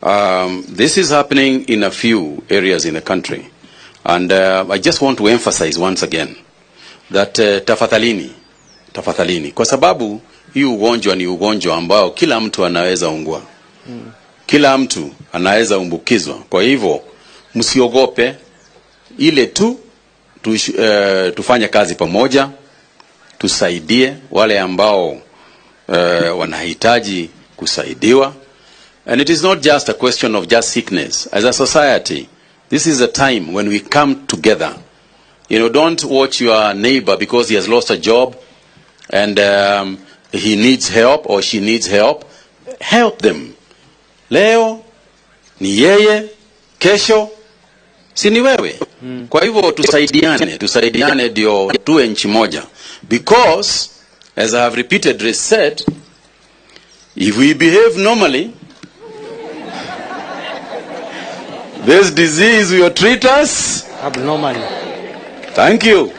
This is happening in a few areas in the country. And I just want to emphasize once again that tafadhalini, kwa sababu hii ugonjwa ni ugonjwa ambao kila mtu anaweza ungua. Kila mtu anaweza umbukizwa. Kwa hivyo msiogope, ile tufanye kazi pamoja, tusaidie wale ambao wanahitaji kusaidiwa. And it is not just a question of just sickness. As a society, this is a time when we come together. You know, don't watch your neighbor because he has lost a job and he needs help or she needs help. Help them. Leo ni yeye, kesho si ni wewe. Kwa hivyo tusaidiane ndio tuwe nchi moja. Because as I have repeatedly said, if we behave normally, this disease will treat us abnormally. Thank you.